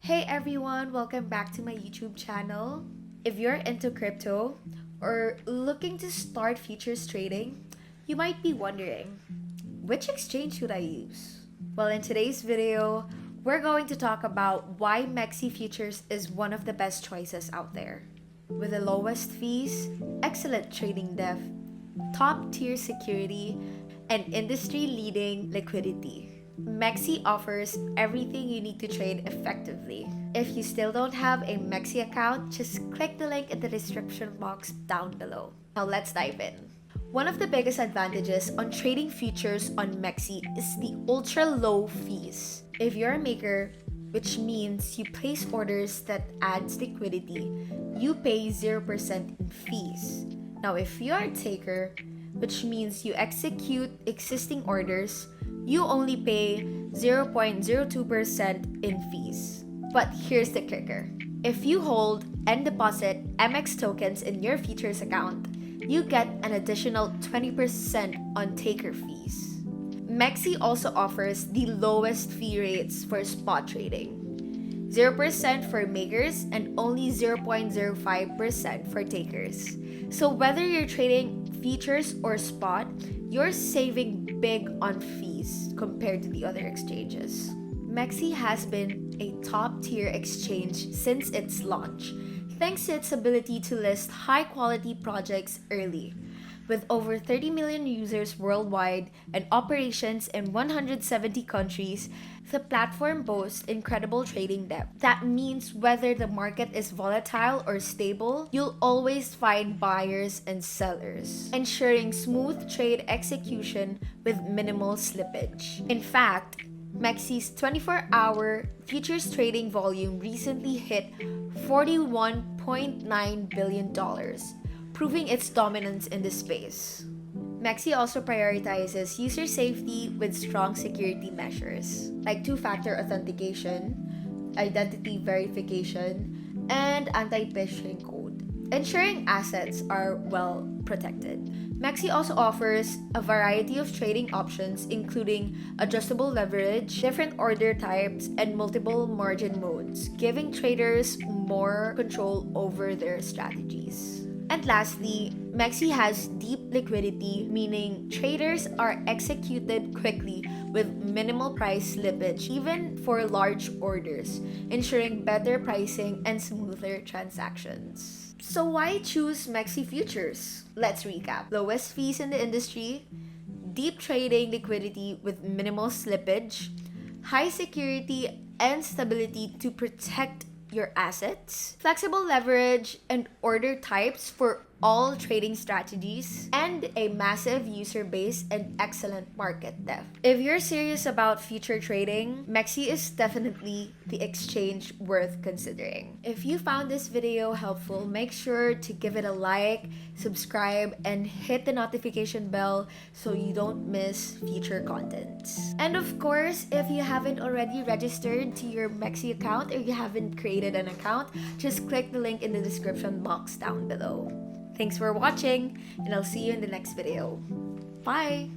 Hey everyone, welcome back to my YouTube channel. If you're into crypto or looking to start futures trading, you might be wondering, which exchange should I use? Well, in today's video, we're going to talk about why MEXC futures is one of the best choices out there. With the lowest fees, excellent trading depth, top tier security, and industry-leading liquidity. MEXC offers everything you need to trade effectively. If you still don't have a MEXC account, just click the link in the description box down below. Now let's dive in. One of the biggest advantages on trading futures on MEXC is the ultra low fees. If you're a maker, which means you place orders that adds liquidity, you pay 0% in fees. Now if you're a taker, which means you execute existing orders, you only pay 0.02% in fees. But here's the kicker. If you hold and deposit MEXC tokens in your futures account, you get an additional 20% on taker fees. MEXC also offers the lowest fee rates for spot trading. 0% for makers and only 0.05% for takers. So whether you're trading futures or spot, you're saving big on fees compared to the other exchanges. MEXC has been a top-tier exchange since its launch, thanks to its ability to list high-quality projects early. With over 30 million users worldwide and operations in 170 countries, the platform boasts incredible trading depth. That means whether the market is volatile or stable, you'll always find buyers and sellers, ensuring smooth trade execution with minimal slippage. In fact, MEXC's 24-hour futures trading volume recently hit $41.9 billion, proving its dominance in the space. MEXC also prioritizes user safety with strong security measures, like two-factor authentication, identity verification, and anti-phishing code, ensuring assets are well protected. MEXC also offers a variety of trading options, including adjustable leverage, different order types, and multiple margin modes, giving traders more control over their strategies. And lastly, MEXC has deep liquidity, meaning traders are executed quickly with minimal price slippage, even for large orders, ensuring better pricing and smoother transactions. So why choose MEXC futures? Let's recap. Lowest fees in the industry, deep trading liquidity with minimal slippage, high security and stability to protect your assets, flexible leverage and order types for all trading strategies, and a massive user base and excellent market depth. If you're serious about future trading, MEXC is definitely the exchange worth considering. If you found this video helpful, make sure to give it a like, subscribe, and hit the notification bell so you don't miss future content. And of course, if you haven't already registered to your MEXC account or you haven't created an account, just click the link in the description box down below. Thanks for watching, and I'll see you in the next video. Bye!